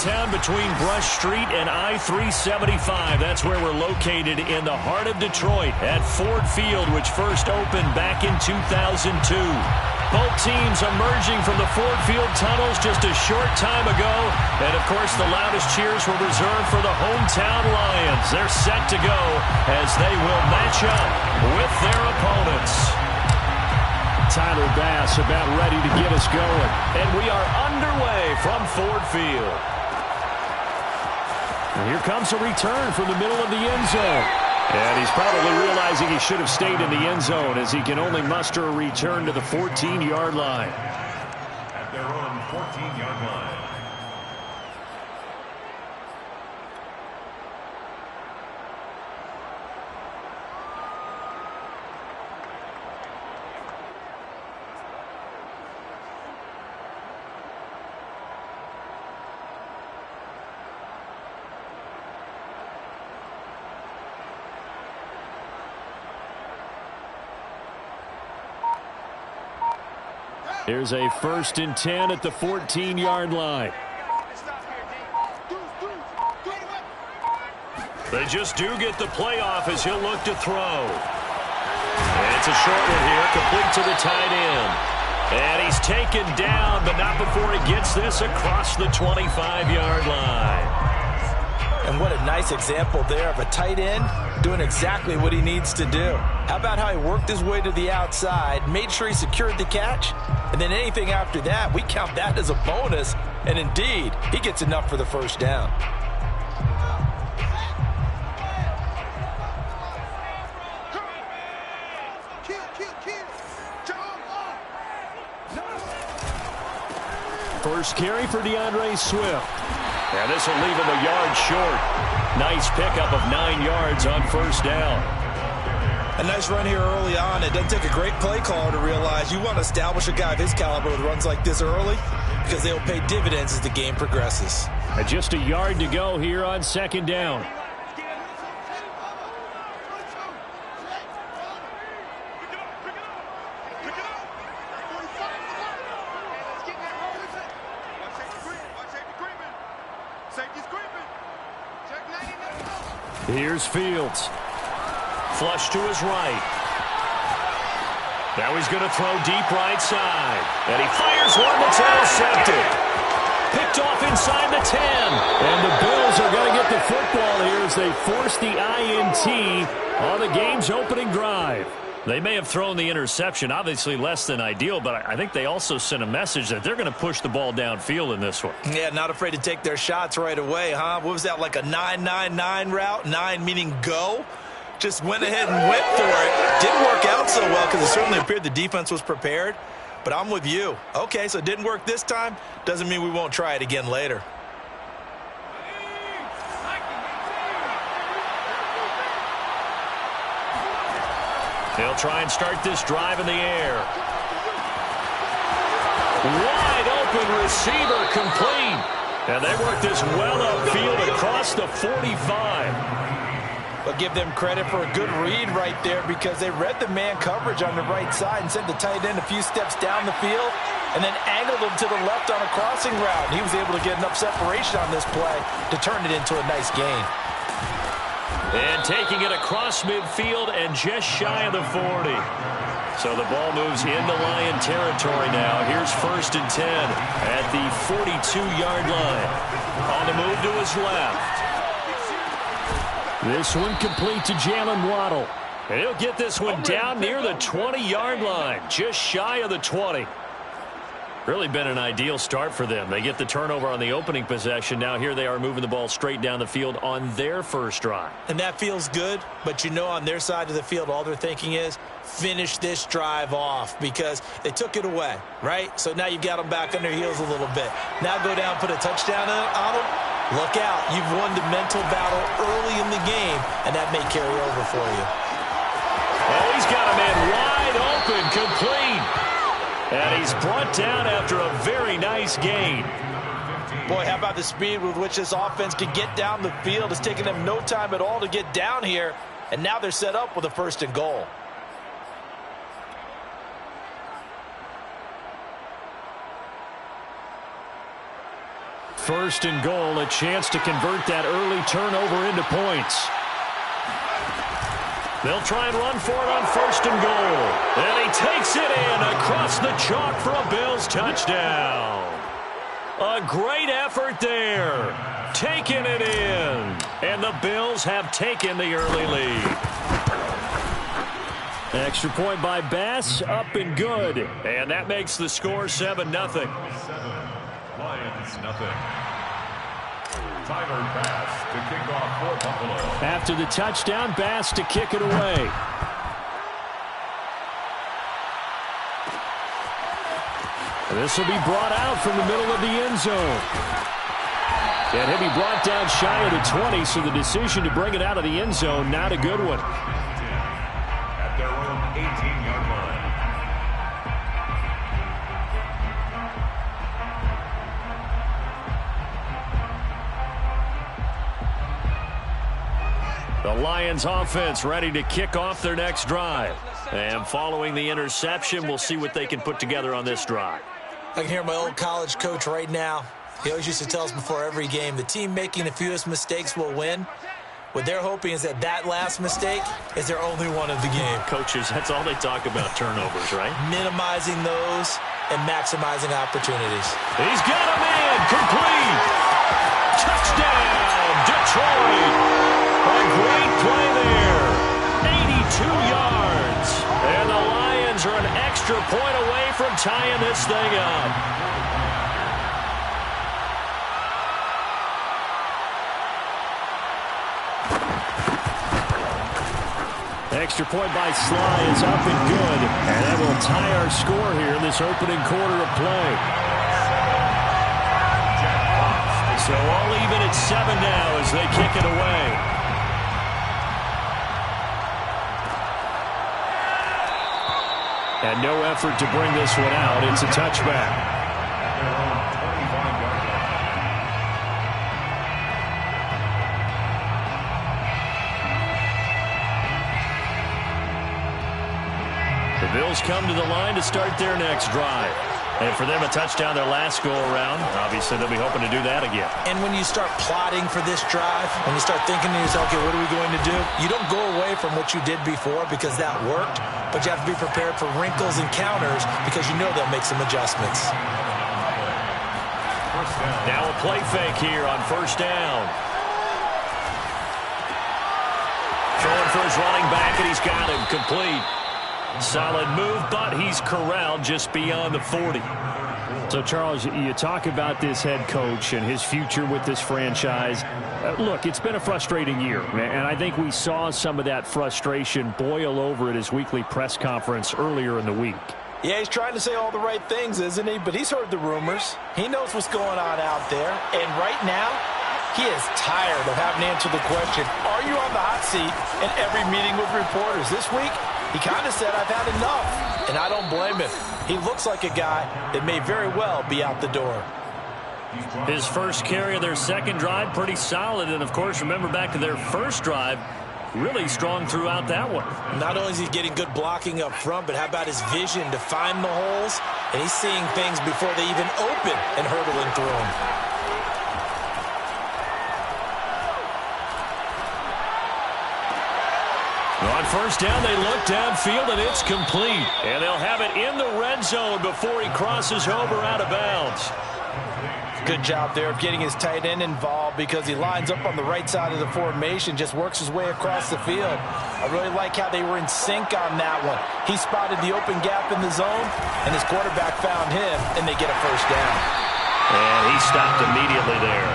downtown between Brush Street and I-375. That's where we're located in the heart of Detroit at Ford Field, which first opened back in 2002. Both teams emerging from the Ford Field tunnels just a short time ago. And, of course, the loudest cheers were reserved for the hometown Lions. They're set to go as they will match up with their opponents. Tyler Bass about ready to get us going. And we are underway from Ford Field. And here comes a return from the middle of the end zone. And he's probably realizing he should have stayed in the end zone as he can only muster a return to the 14-yard line. At their own 14-yard line. Here's a 1st and 10 at the 14-yard line. They just do get the playoff as he'll look to throw. It's a short one here, complete to the tight end. And he's taken down, but not before he gets this across the 25-yard line. And what a nice example there of a tight end doing exactly what he needs to do. How about how he worked his way to the outside, made sure he secured the catch, and then anything after that, we count that as a bonus. And indeed, he gets enough for the first down. First carry for DeAndre Swift. And this will leave him a yard short. Nice pickup of 9 yards on first down. A nice run here early on. It doesn't take a great play caller to realize you want to establish a guy of his caliber with runs like this early because they'll pay dividends as the game progresses. And just a yard to go here on 2nd down. Here's Fields. Flush to his right. Now he's going to throw deep right side. And he fires one that's intercepted. Picked off inside the 10. And the Bills are going to get the football here as they force the INT on the game's opening drive. They may have thrown the interception, obviously less than ideal, but I think they also sent a message that they're going to push the ball downfield in this one. Yeah, not afraid to take their shots right away, huh? What was that, like a 9-9-9 route? 9 meaning go? Just went ahead and went for it. Didn't work out so well because it certainly appeared the defense was prepared. But I'm with you. Okay, so it didn't work this time. Doesn't mean we won't try it again later. They'll try and start this drive in the air. Wide open receiver complete. And they work this well upfield across the 45. But give them credit for a good read right there because they read the man coverage on the right side and sent the tight end a few steps down the field and then angled him to the left on a crossing route. And he was able to get enough separation on this play to turn it into a nice gain. And taking it across midfield and just shy of the 40. So the ball moves into Lion territory now. Here's 1st and 10 at the 42-yard line. On the move to his left. This one complete to Jalen Waddle. And he'll get this one down near the 20-yard line. Just shy of the 20. Really been an ideal start for them. They get the turnover on the opening possession. Now here they are moving the ball straight down the field on their first drive. And that feels good, but you know on their side of the field all they're thinking is finish this drive off because they took it away, right? So now you've got them back on their heels a little bit. Now go down, put a touchdown on them. Look out. You've won the mental battle early in the game, and that may carry over for you. Oh, he's got a man wide open, complete. And he's brought down after a very nice gain. Boy, how about the speed with which this offense can get down the field? It's taken them no time at all to get down here, and now they're set up with a 1st and goal. 1st and goal, a chance to convert that early turnover into points. They'll try and run for it on 1st and goal. And he takes it in across the chalk for a Bills touchdown. A great effort there. Taking it in. And the Bills have taken the early lead. Extra point by Bass, up and good. And that makes the score 7-0. Lions, nothing. Tyler Bass to kick off for Buffalo. After the touchdown, Bass to kick it away. This will be brought out from the middle of the end zone. And he'll be brought down shy of the 20, so the decision to bring it out of the end zone, not a good one. At their own 18-yard line. The Lions offense ready to kick off their next drive. And following the interception, we'll see what they can put together on this drive. I can hear my old college coach right now. He always used to tell us before every game, the team making the fewest mistakes will win. What they're hoping is that that last mistake is their only one of the game. Coaches, that's all they talk about, turnovers, right? Minimizing those and maximizing opportunities. He's got a man, complete. Touchdown, Detroit. A great play there. 82 yards. And the Lions are an extra point away from tying this thing up. Extra point by Sly is up and good. And that will tie our score here in this opening quarter of play. So all even at 7 now as they kick it away. And no effort to bring this one out. It's a touchback. The Bills come to the line to start their next drive. And for them, a touchdown their last go-around. Obviously, they'll be hoping to do that again. And when you start plotting for this drive, when you start thinking to yourself, okay, what are we going to do? You don't go away from what you did before because that worked, but you have to be prepared for wrinkles and counters because you know they'll make some adjustments. Now a play fake here on 1st down. Throwing for his running back, and he's got him complete. Solid move, but he's corralled just beyond the 40. So, Charles, you talk about this head coach and his future with this franchise. Look, it's been a frustrating year, and I think we saw some of that frustration boil over at his weekly press conference earlier in the week. Yeah, he's trying to say all the right things, isn't he? But he's heard the rumors. He knows what's going on out there. And right now, he is tired of having to answer the question, are you on the hot seat in every meeting with reporters? This week, he kind of said, I've had enough, and I don't blame him. He looks like a guy that may very well be out the door. His first carry of their second drive, pretty solid. And, of course, remember back to their first drive, really strong throughout that one. Not only is he getting good blocking up front, but how about his vision to find the holes? And he's seeing things before they even open and hurdling through them. On 1st down, they look downfield, and it's complete. And they'll have it in the red zone before he crosses over out of bounds. Good job there of getting his tight end involved because he lines up on the right side of the formation, just works his way across the field. I really like how they were in sync on that one. He spotted the open gap in the zone, and his quarterback found him, and they get a 1st down. And he stopped immediately there.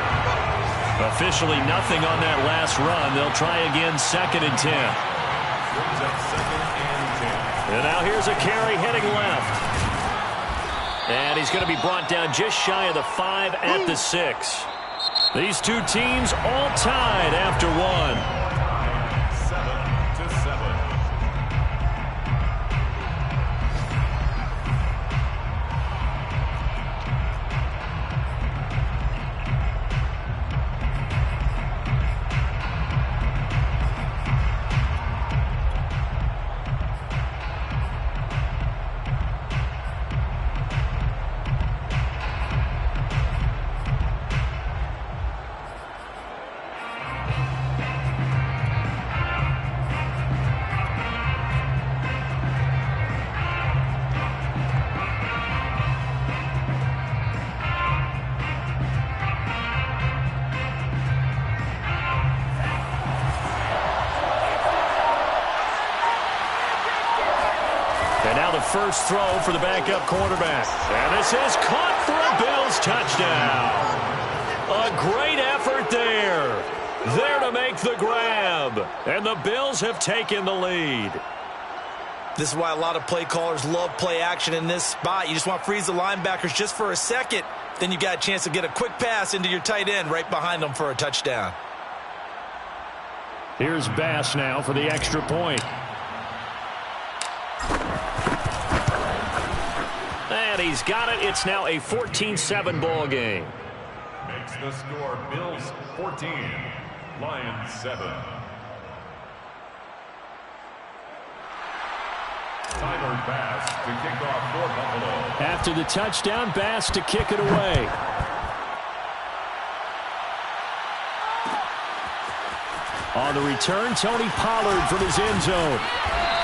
Officially nothing on that last run. They'll try again 2nd and 10. And now here's a carry heading left. And he's going to be brought down just shy of the 5 at the 6. These two teams all tied after one. 7-7. first throw for the backup quarterback. And this is caught for a Bills touchdown. A great effort there. There to make the grab. And the Bills have taken the lead. This is why a lot of play callers love play action in this spot. You just want to freeze the linebackers just for a second. Then you got a chance to get a quick pass into your tight end right behind them for a touchdown. Here's Bass now for the extra point. And he's got it. It's now a 14-7 ball game. Makes the score Bills 14, Lions 7. Tyler Bass to kick off for Buffalo. After the touchdown, Bass to kick it away. On the return, Tony Pollard from his end zone.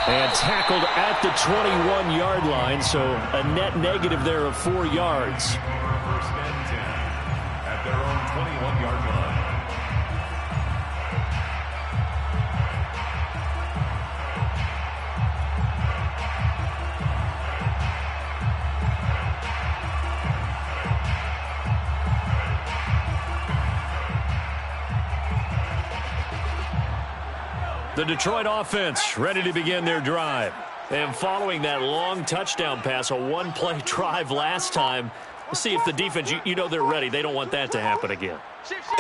And tackled at the 21-yard line, so a net negative there of 4 yards. First and 10 at their own 21-yard line. The Detroit offense ready to begin their drive. And following that long touchdown pass, a one-play drive last time, see if the defense, you know they're ready. They don't want that to happen again.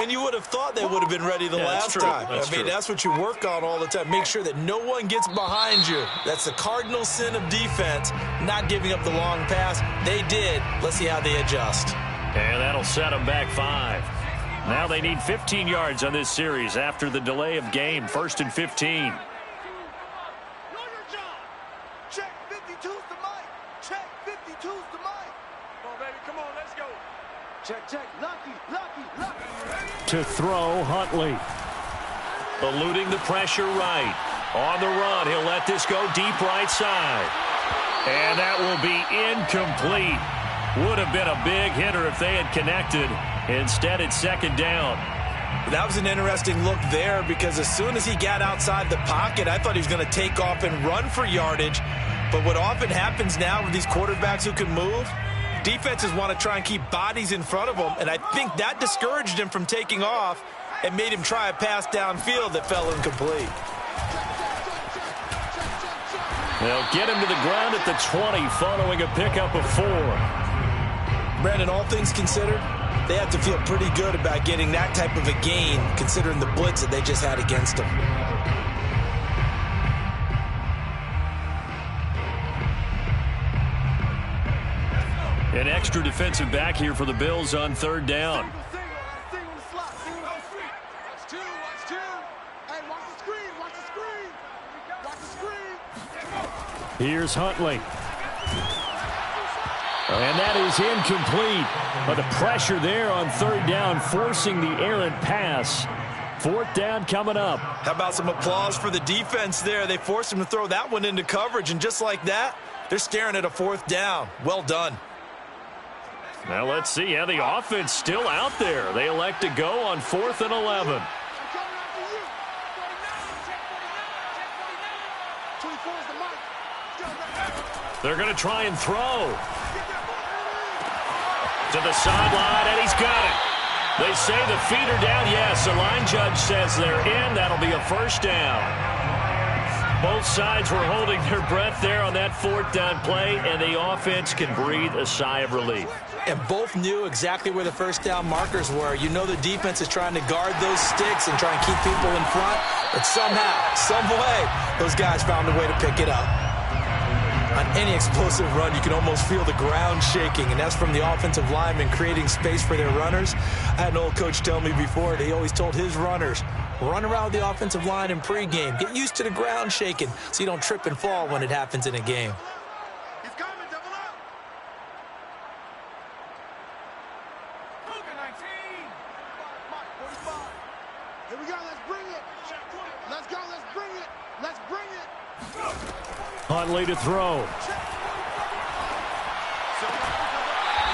And you would have thought they would have been ready the last time. That's what you work on all the time. Make sure that no one gets behind you. That's the cardinal sin of defense, not giving up the long pass. They did. Let's see how they adjust. And that'll set them back 5. Now they need 15 yards on this series after the delay of game. 1st and 15. Check 52's the mic. Check 52's the mic. Come on, baby. Come on, let's go. Check. Lucky. To throw, Huntley. Eluding the pressure right. On the run, he'll let this go deep right side. And that will be incomplete. Would have been a big hitter if they had connected. Instead, it's 2nd down. That was an interesting look there because as soon as he got outside the pocket, I thought he was going to take off and run for yardage. But what often happens now with these quarterbacks who can move, defenses want to try and keep bodies in front of them, and I think that discouraged him from taking off and made him try a pass downfield that fell incomplete. They'll get him to the ground at the 20 following a pickup of 4. Brandon, all things considered, they have to feel pretty good about getting that type of a gain considering the blitz that they just had against them. An extra defensive back here for the Bills on 3rd down. Here's Huntley. And that is incomplete. But the pressure there on 3rd down, forcing the errant pass. 4th down coming up. How about some applause for the defense there? They forced him to throw that one into coverage, and just like that, they're staring at a 4th down. Well done. Now let's see how the offense still out there. They elect to go on 4th and 11. They're going to try and throw. To the sideline, and he's got it. They say the feet are down. Yes, the line judge says they're in. That'll be a 1st down. Both sides were holding their breath there on that 4th down play, and the offense can breathe a sigh of relief. And both knew exactly where the 1st down markers were. You know the defense is trying to guard those sticks and try and keep people in front, but somehow, some way, those guys found a way to pick it up. On any explosive run, you can almost feel the ground shaking, and that's from the offensive linemen creating space for their runners. I had an old coach tell me before, he always told his runners, run around the offensive line in pregame. Get used to the ground shaking so you don't trip and fall when it happens in a game. He's coming, double up. Hogan 19. Mike, 45. Here we go, let's bring it. Let's go, let's bring it. Let's bring it. Huntley to throw.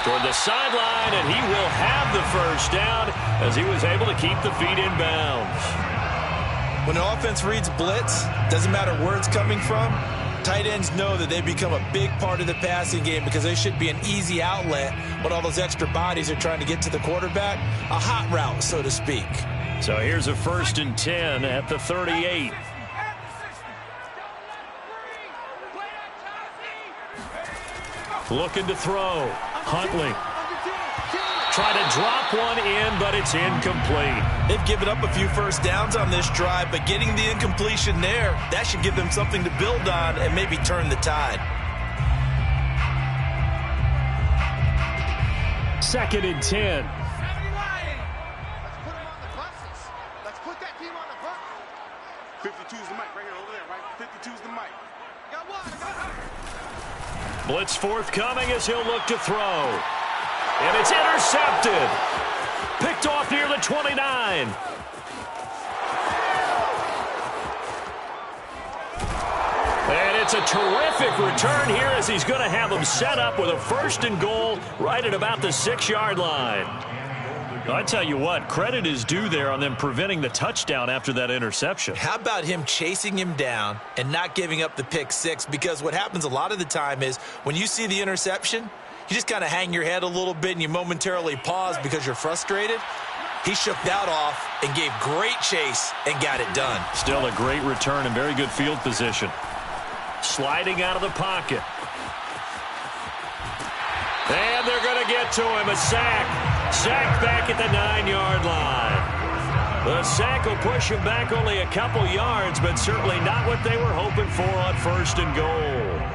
Toward the sideline, and he will have the 1st down as he was able to keep the feet in bounds. When an offense reads blitz, doesn't matter where it's coming from, Tight ends know that they become a big part of the passing game because they should be an easy outlet when all those extra bodies are trying to get to the quarterback. A hot route, so to speak. So here's a 1st and 10 at the 38. Looking to throw. Huntley. Try to drop one in, but it's incomplete. They've given up a few first downs on this drive, but getting the incompletion there, that should give them something to build on and maybe turn the tide. 2nd and 10. Let's put them on the buses. Let's put that team on the bus. 52's the mic right here, over there, right? 52's the mic. Got one. Blitz forthcoming as he'll look to throw. And it's intercepted. Picked off near the 29. And it's a terrific return here as he's going to have them set up with a 1st and goal right at about the 6-yard line. I tell you what, credit is due there on them preventing the touchdown after that interception. How about him chasing him down and not giving up the pick six? Because what happens a lot of the time is when you see the interception, you just kind of hang your head a little bit and you momentarily pause because you're frustrated. He shook that off and gave great chase and got it done. Still a great return and very good field position. Sliding out of the pocket. And they're going to get to him. A sack. Sacked back at the 9-yard line. The sack will push him back only a couple yards, but certainly not what they were hoping for on 1st and goal.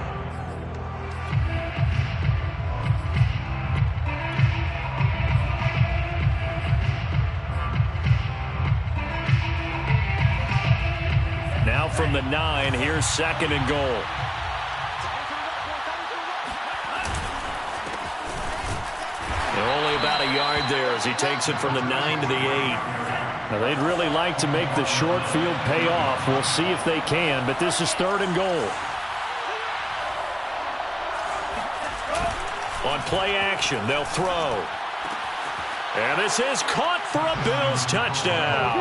Now from the 9, here's 2nd and goal. Only about a yard there as he takes it from the 9 to the 8. Now they'd really like to make the short field pay off. We'll see if they can, but this is 3rd and goal. On play action, they'll throw. And this is caught for a Bills touchdown.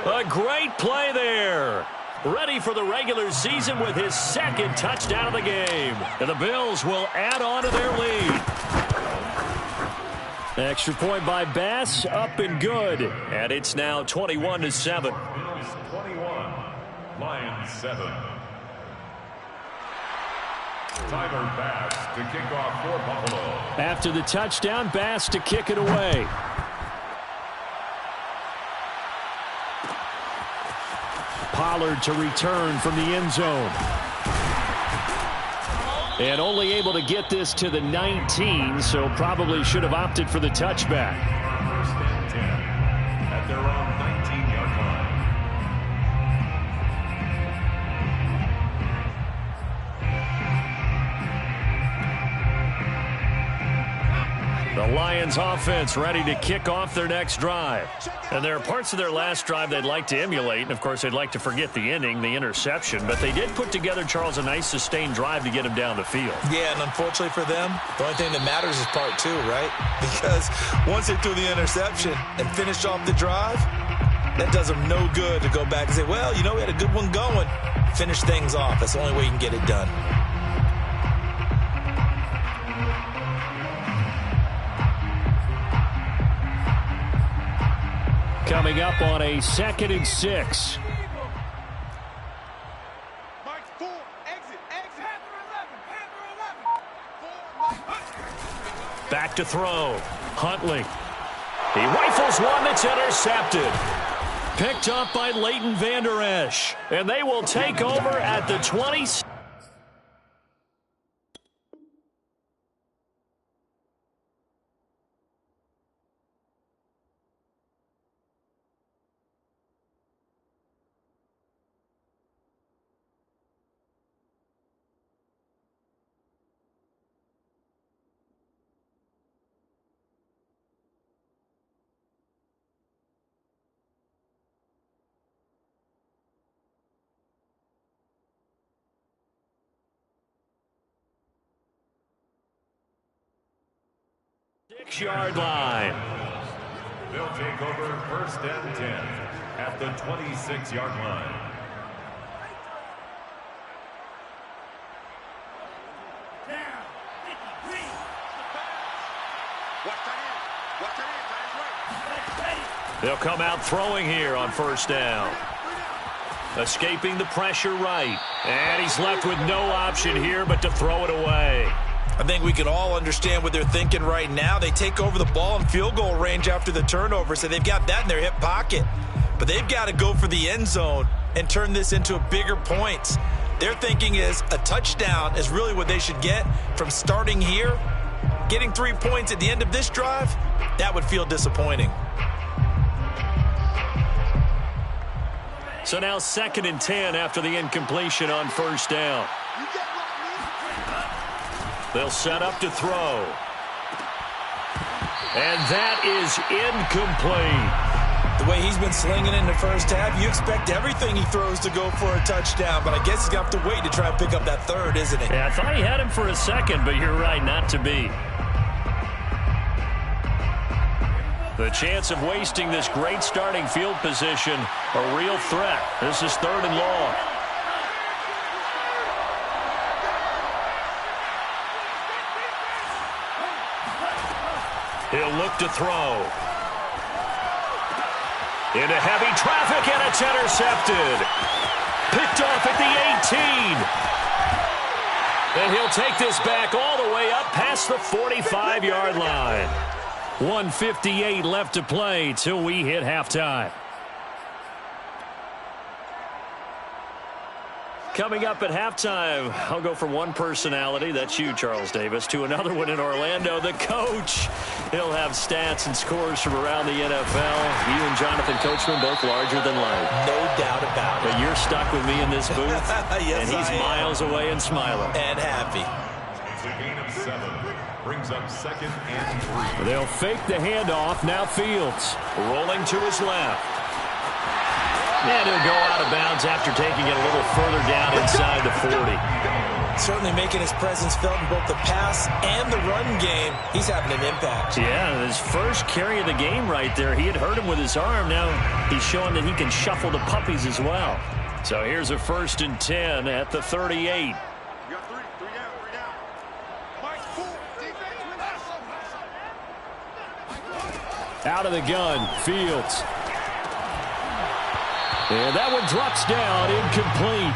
A great play there. Ready for the regular season with his 2nd touchdown of the game. And the Bills will add on to their lead. Extra point by Bass, up and good. And it's now 21-7. Bills 21, Lions 7. Tyler Bass to kick off for Buffalo. After the touchdown, Bass to kick it away. Pollard to return from the end zone. And only able to get this to the 19, so probably should have opted for the touchback. 1st and 10 at their own 19-yard line. The Lions offense ready to kick off their next drive. And there are parts of their last drive they'd like to emulate. And, of course, they'd like to forget the inning, the interception. But they did put together, Charles, a nice sustained drive to get him down the field. Yeah, and unfortunately for them, the only thing that matters is part 2, right? Because once they threw the interception and finished off the drive, that does them no good to go back and say, well, you know, we had a good one going. Finish things off. That's the only way you can get it done. Coming up on a 2nd and 6. Mark 4, exit. Back to throw. Huntley. He rifles one that's intercepted. Picked up by Leighton Vander Esch. And they will take over at the 20. Six-yard line. They'll take over 1st and 10 at the 26-yard line. They'll come out throwing here on first down. Escaping the pressure right. And he's left with no option here but to throw it away. I think we can all understand what they're thinking right now. They take over the ball in field goal range after the turnover, so they've got that in their hip pocket. But they've got to go for the end zone and turn this into a bigger points. Their thinking is a touchdown is really what they should get from starting here. Getting 3 points at the end of this drive, that would feel disappointing. So now 2nd and 10 after the incompletion on first down. They'll set up to throw. And that is incomplete. The way he's been slinging in the first half, you expect everything he throws to go for a touchdown, but I guess he's going to have to wait to try and pick up that third, isn't he? Yeah, I thought he had him for a second, but you're right, not to be. The chance of wasting this great starting field position, a real threat. This is 3rd and long. He'll look to throw. Into heavy traffic, and it's intercepted. Picked off at the 18. And he'll take this back all the way up past the 45-yard line. 1:58 left to play till we hit halftime. Coming up at halftime, I'll go from one personality, that's you, Charles Davis, to another one in Orlando, the coach. He'll have stats and scores from around the NFL. You and Jonathan Coachman, both larger than life. No doubt about it. But you're stuck with me in this booth, yes, and he's miles away and smiling. And happy. It's a gain of 7. Brings up 2nd and 3. They'll fake the handoff. Now Fields rolling to his left. And he'll go out of bounds after taking it a little further down inside the 40. Certainly making his presence felt in both the pass and the run game. He's having an impact. Yeah, his first carry of the game right there. He had hurt him with his arm. Now he's showing that he can shuffle the puppies as well. So here's a 1st and 10 at the 38. Out of the gun, Fields. And that one drops down, incomplete.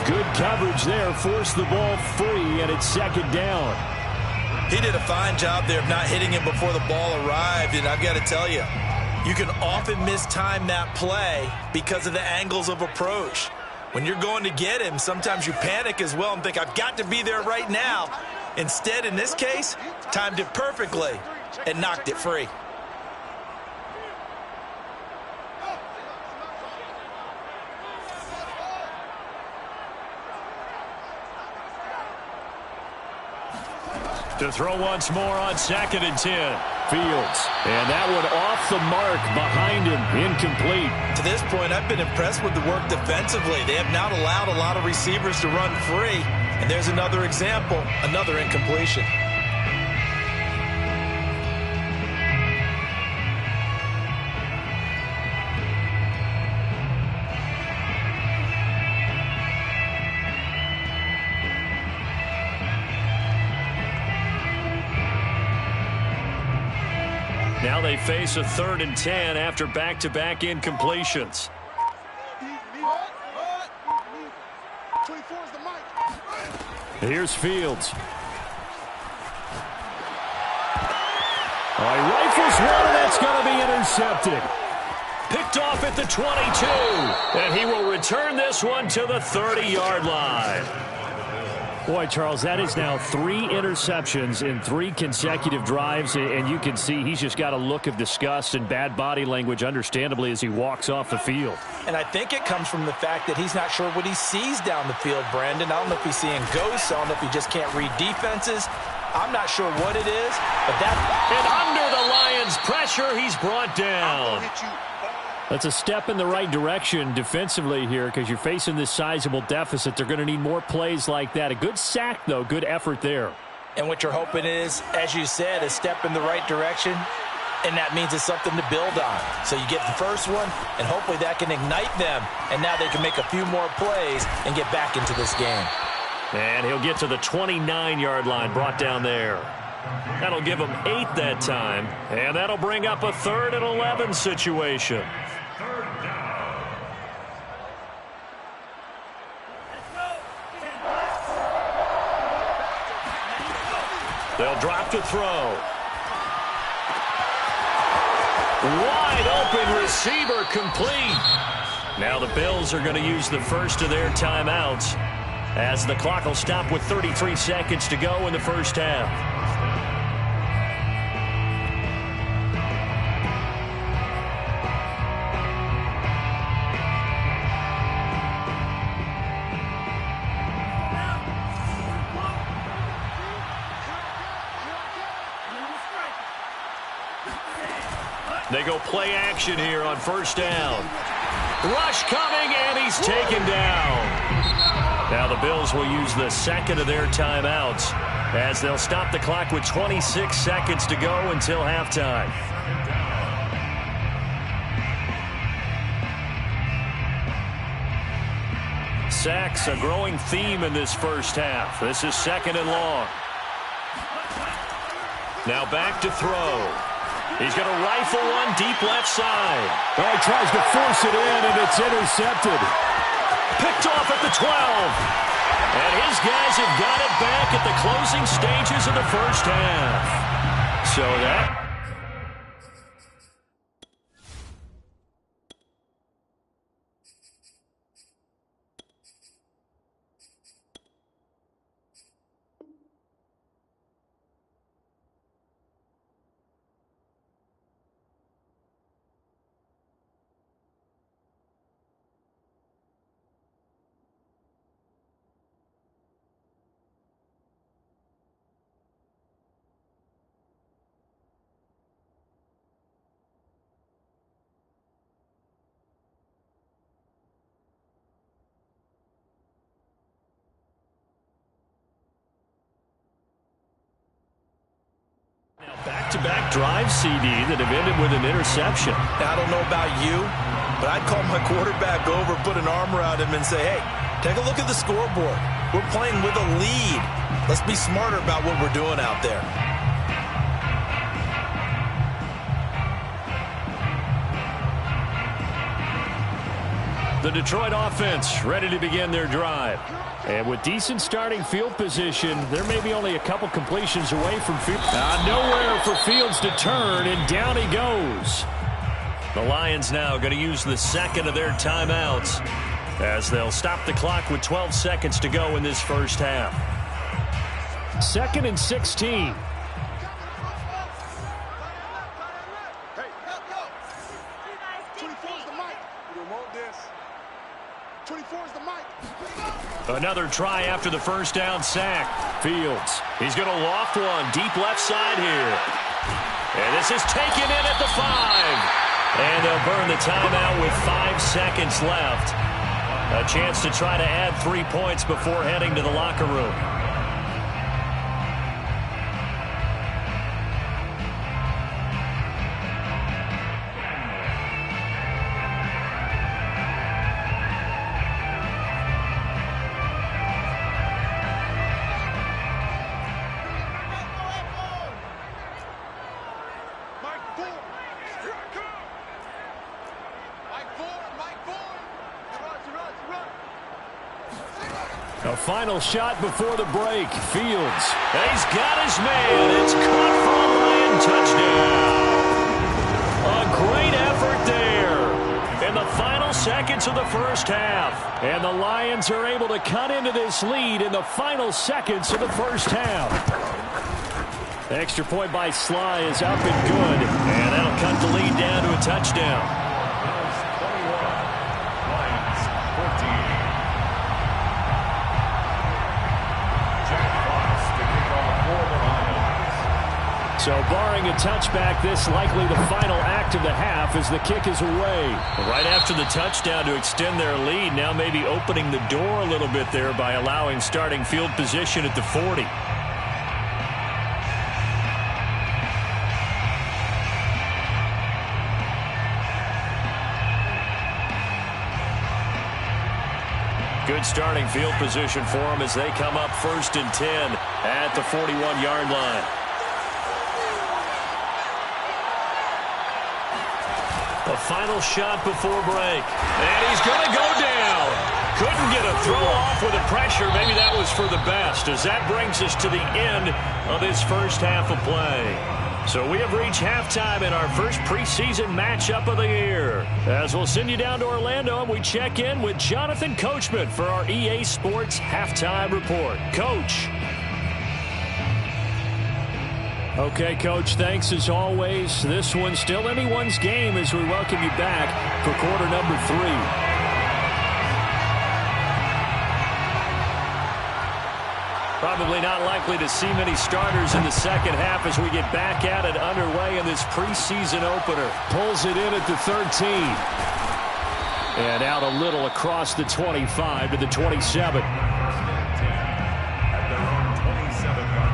Good coverage there, forced the ball free, and it's 2nd down. He did a fine job there of not hitting him before the ball arrived, and I've got to tell you, you can often mistime that play because of the angles of approach. When you're going to get him, sometimes you panic as well and think, I've got to be there right now. Instead, in this case, timed it perfectly and knocked it free. To throw once more on 2nd and 10. Fields. And that one off the mark behind him. Incomplete. To this point, I've been impressed with the work defensively. They have not allowed a lot of receivers to run free. And there's another example, another incompletion. Now they face a 3rd and 10 after back-to-back incompletions. Here's Fields. He rifles one, and that's going to be intercepted. Picked off at the 22. And he will return this one to the 30-yard line. Boy, Charles, that is now 3 interceptions in 3 consecutive drives, and you can see he's just got a look of disgust and bad body language, understandably, as he walks off the field. And I think it comes from the fact that he's not sure what he sees down the field, Brandon. I don't know if he's seeing ghosts. I don't know if he just can't read defenses. I'm not sure what it is, but that... And under the Lions' pressure, he's brought down. That's a step in the right direction defensively here because you're facing this sizable deficit. They're going to need more plays like that. A good sack, though. Good effort there. And what you're hoping is, as you said, a step in the right direction, and that means it's something to build on. So you get the first one, and hopefully that can ignite them, and now they can make a few more plays and get back into this game. And he'll get to the 29-yard line, brought down there. That'll give them 8 that time, and that'll bring up a 3rd and 11 situation. They'll drop to throw. Wide open receiver complete. Now the Bills are going to use the first of their timeouts as the clock will stop with 33 seconds to go in the first half. They go play action here on first down. Rush coming, and he's taken down. Now the Bills will use the second of their timeouts as they'll stop the clock with 26 seconds to go until halftime. Sacks, a growing theme in this first half. This is 2nd and long. Now back to throw. He's going to rifle one deep left side. Oh, he tries to force it in, and it's intercepted. Picked off at the 12. And his guys have got it back at the closing stages of the first half. So that... Back-to-back drive CD that have ended with an interception. Now, I don't know about you, but I'd call my quarterback over, put an arm around him, and say, hey, take a look at the scoreboard. We're playing with a lead. Let's be smarter about what we're doing out there. The Detroit offense ready to begin their drive. And with decent starting field position, there may be only a couple completions away from field. Nowhere for Fields to turn, and down he goes. The Lions now going to use the second of their timeouts as they'll stop the clock with 12 seconds to go in this first half. 2nd and 16. Another try after the first down sack. Fields. He's going to loft one deep left side here. And this is taken in at the 5. And they'll burn the timeout with 5 seconds left. A chance to try to add 3 points before heading to the locker room. A final shot before the break. Fields. And he's got his man. It's caught for a Lion touchdown. A great effort there in the final seconds of the first half. And the Lions are able to cut into this lead in the final seconds of the first half. Extra point by Sly is up and good. And that'll cut the lead down to a touchdown. So barring a touchback, this likely the final act of the half as the kick is away. Right after the touchdown to extend their lead, now maybe opening the door a little bit there by allowing starting field position at the 40. Good starting field position for them as they come up 1st and 10 at the 41-yard line. A final shot before break. And he's going to go down. Couldn't get a throw off with the pressure. Maybe that was for the best, as that brings us to the end of this first half of play. So we have reached halftime in our first preseason matchup of the year. As we'll send you down to Orlando, and we check in with Jonathan Coachman for our EA Sports Halftime Report. Coach. Okay, Coach, thanks as always. This one's still anyone's game as we welcome you back for quarter number 3. Probably not likely to see many starters in the second half as we get back at it underway in this preseason opener. Pulls it in at the 13. And out a little across the 25 to the 27. At their own 27-yard line.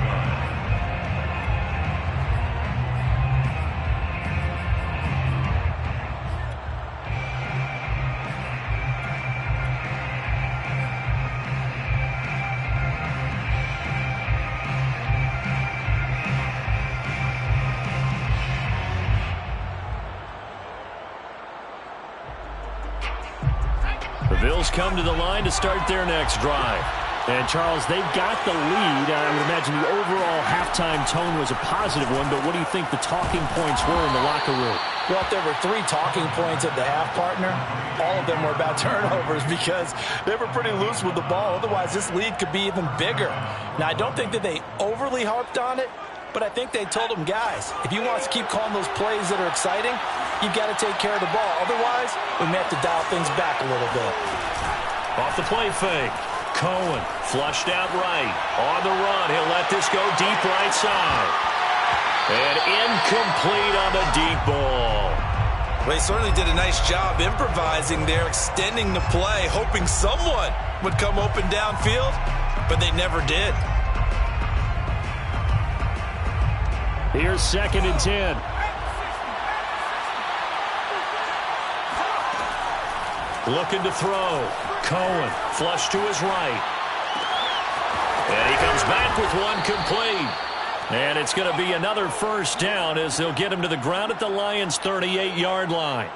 The Bills come to the line to start their next drive. And, Charles, they've got the lead. I would imagine the overall halftime tone was a positive one, but what do you think the talking points were in the locker room? Well, if there were 3 talking points at the half, partner, all of them were about turnovers because they were pretty loose with the ball. Otherwise, this lead could be even bigger. Now, I don't think that they overly harped on it, but I think they told them, guys, if you want us to keep calling those plays that are exciting, you've got to take care of the ball. Otherwise, we may have to dial things back a little bit. Off the play fake. Cohen flushed out right. On the run, he'll let this go deep right side. And incomplete on the deep ball. Well, they certainly did a nice job improvising there, extending the play, hoping someone would come open downfield, but they never did. Here's 2nd and 10. Looking to throw. Cohen flush to his right. And he comes back with one complete. And it's going to be another first down as they'll get him to the ground at the Lions' 38-yard line.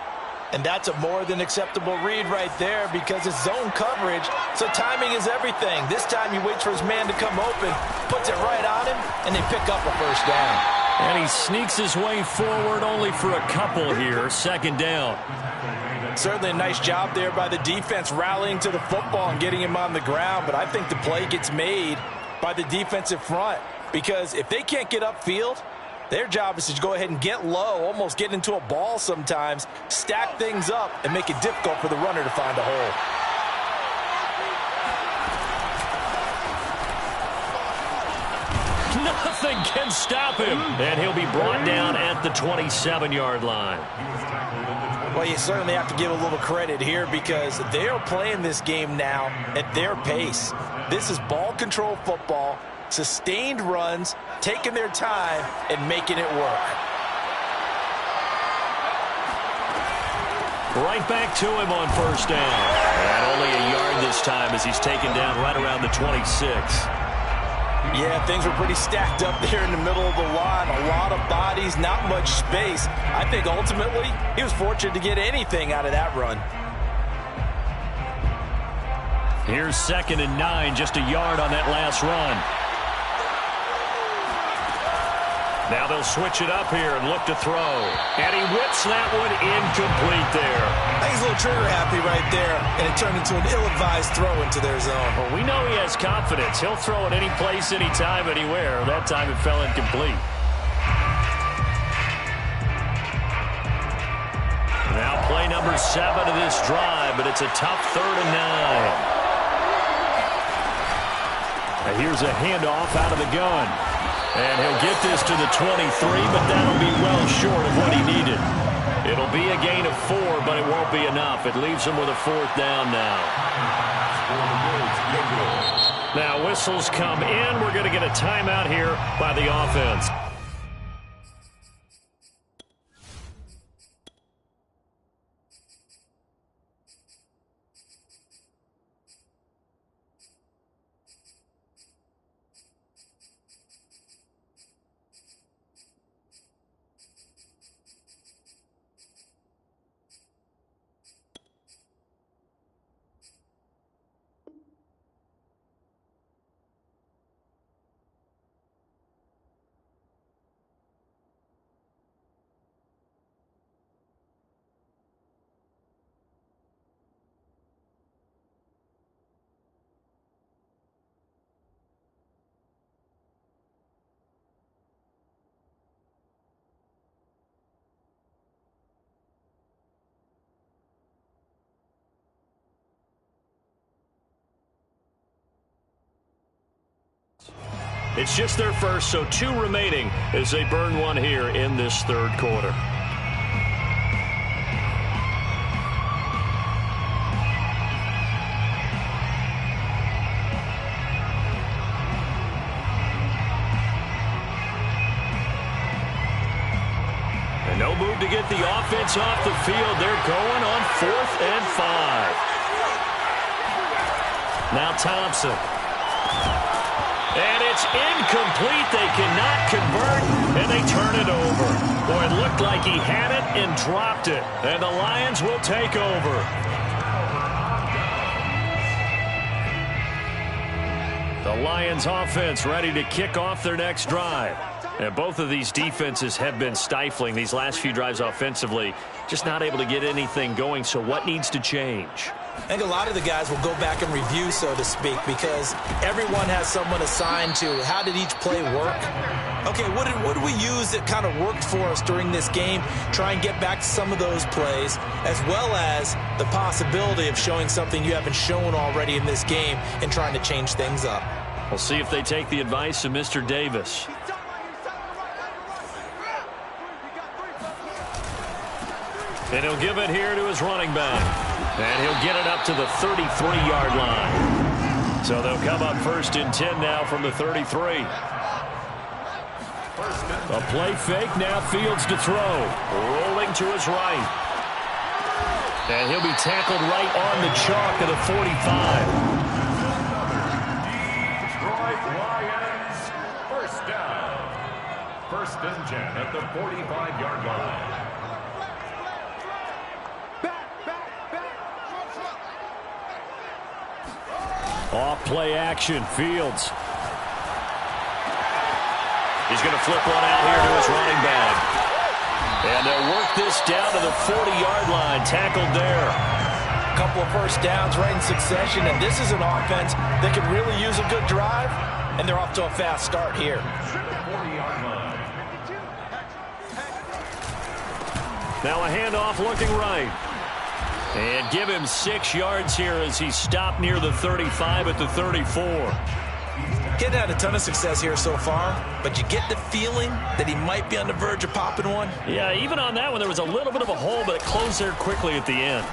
And that's a more than acceptable read right there because it's zone coverage, so timing is everything. This time he waits for his man to come open, puts it right on him, and they pick up a first down. And he sneaks his way forward only for a couple here. 2nd down. Certainly a nice job there by the defense rallying to the football and getting him on the ground, but I think the play gets made by the defensive front because if they can't get upfield, their job is to go ahead and get low, almost get into a ball sometimes, stack things up, and make it difficult for the runner to find a hole. Nothing can stop him. And he'll be brought down at the 27-yard line. Well, you certainly have to give a little credit here because they're playing this game now at their pace. This is ball control football, sustained runs, taking their time, and making it work. Right back to him on first down. And only a yard this time as he's taken down right around the 26. Yeah, things were pretty stacked up there in the middle of the line. A lot of bodies, not much space. I think ultimately he was fortunate to get anything out of that run. Here's 2nd and 9, just a yard on that last run. Now they'll switch it up here and look to throw. And he whips that one incomplete there. I think he's a little trigger happy right there, and it turned into an ill-advised throw into their zone. Well, we know he has confidence. He'll throw it any place, anytime, anywhere. That time it fell incomplete. Now play number 7 of this drive, but it's a tough 3rd and 9. Now here's a handoff out of the gun. And he'll get this to the 23, but that'll be well short of what he needed. It'll be a gain of 4, but it won't be enough. It leaves him with a 4th down now. Now whistles come in. We're going to get a timeout here by the offense. It's just their first, so 2 remaining as they burn one here in this third quarter. And no move to get the offense off the field. They're going on 4th and 5. Now Thompson. And it's incomplete. They cannot convert, and they turn it over. Boy, it looked like he had it and dropped it. And the Lions will take over. The Lions offense ready to kick off their next drive. And both of these defenses have been stifling these last few drives offensively. Just not able to get anything going, so what needs to change? I think a lot of the guys will go back and review, so to speak, because everyone has someone assigned to how did each play work. Okay, what did we use that kind of worked for us during this game? Try and get back to some of those plays, as well as the possibility of showing something you haven't shown already in this game and trying to change things up. We'll see if they take the advice of Mr. Davis. And he'll give it here to his running back. And he'll get it up to the 33-yard line. So they'll come up 1st and 10 now from the 33. A play fake, now Fields to throw. Rolling to his right. And he'll be tackled right on the chalk of the 45. Detroit Lions, 1st down. 1st and 10 at the 45-yard line. Off play action, Fields. He's going to flip one out here to his running back. And they'll work this down to the 40-yard line. Tackled there. A couple of first downs right in succession, and this is an offense that could really use a good drive, and they're off to a fast start here. 40-yard line. Now a handoff looking right. And give him 6 yards here as he stopped near the 35 at the 34. Getting had a ton of success here so far, but you get the feeling that he might be on the verge of popping one. Yeah, even on that one, there was a little bit of a hole, but it closed there quickly at the end.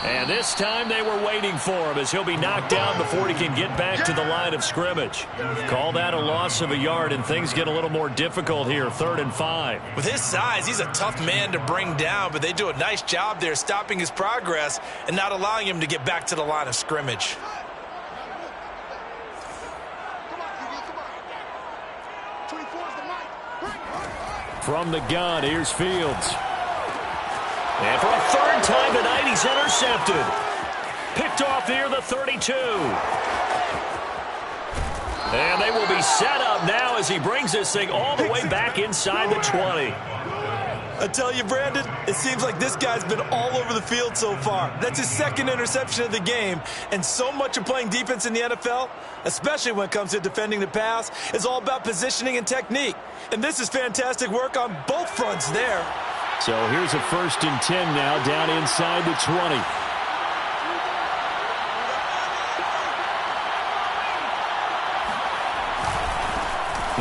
And this time they were waiting for him as he'll be knocked down before he can get back to the line of scrimmage. Call that a loss of a yard, and things get a little more difficult here, 3rd and 5. With his size, he's a tough man to bring down, but they do a nice job there stopping his progress and not allowing him to get back to the line of scrimmage. From the gun, here's Fields. And for a 3rd time tonight, he's intercepted. Picked off near the 32. And they will be set up now as he brings this thing all the way back inside the 20. I tell you, Brandon, it seems like this guy's been all over the field so far. That's his 2nd interception of the game. And so much of playing defense in the NFL, especially when it comes to defending the pass, is all about positioning and technique. And this is fantastic work on both fronts there. So here's a 1st and 10 now down inside the 20.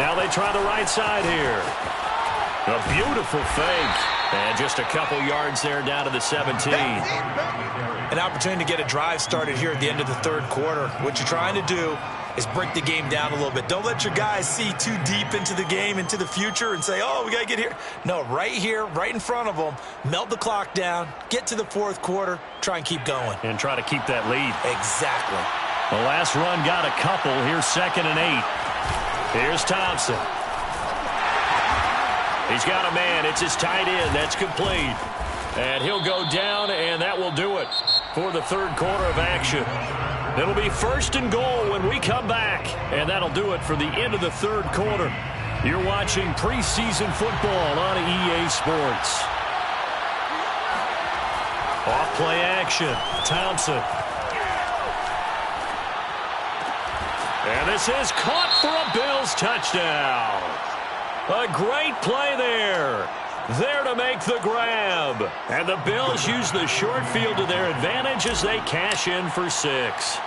Now they try the right side here. A beautiful fake. And just a couple yards there down to the 17. An opportunity to get a drive started here at the end of the 3rd quarter. What you're trying to do is break the game down a little bit. Don't let your guys see too deep into the game, into the future, and say, oh, we got to get here. No, right here, right in front of them, melt the clock down, get to the 4th quarter, try and keep going. And try to keep that lead. Exactly. The last run got a couple. Here's 2nd and 8. Here's Thompson. He's got a man. It's his tight end. That's complete. And he'll go down, and that will do it for the 3rd quarter of action. It'll be 1st and goal when we come back. And that'll do it for the end of the 3rd quarter. You're watching preseason football on EA Sports. Off-play action. Thompson. And this is caught for a Bills touchdown. A great play there. There to make the grab. And the Bills use the short field to their advantage as they cash in for 6.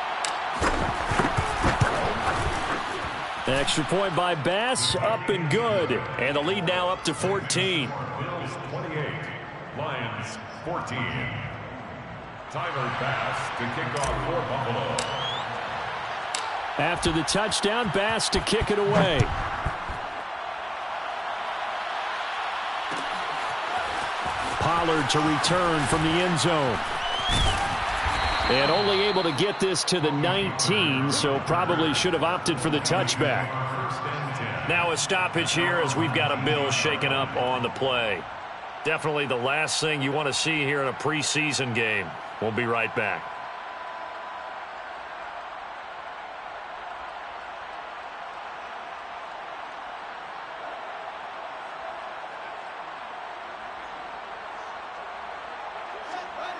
Extra point by Bass, up and good. And the lead now up to 14. Bills 28, Lions 14. Tyler Bass to kick off for Buffalo. After the touchdown, Bass to kick it away. Pollard to return from the end zone. And only able to get this to the 19, so probably should have opted for the touchback. Now a stoppage here as we've got a Bill shaken up on the play. Definitely the last thing you want to see here in a preseason game. We'll be right back.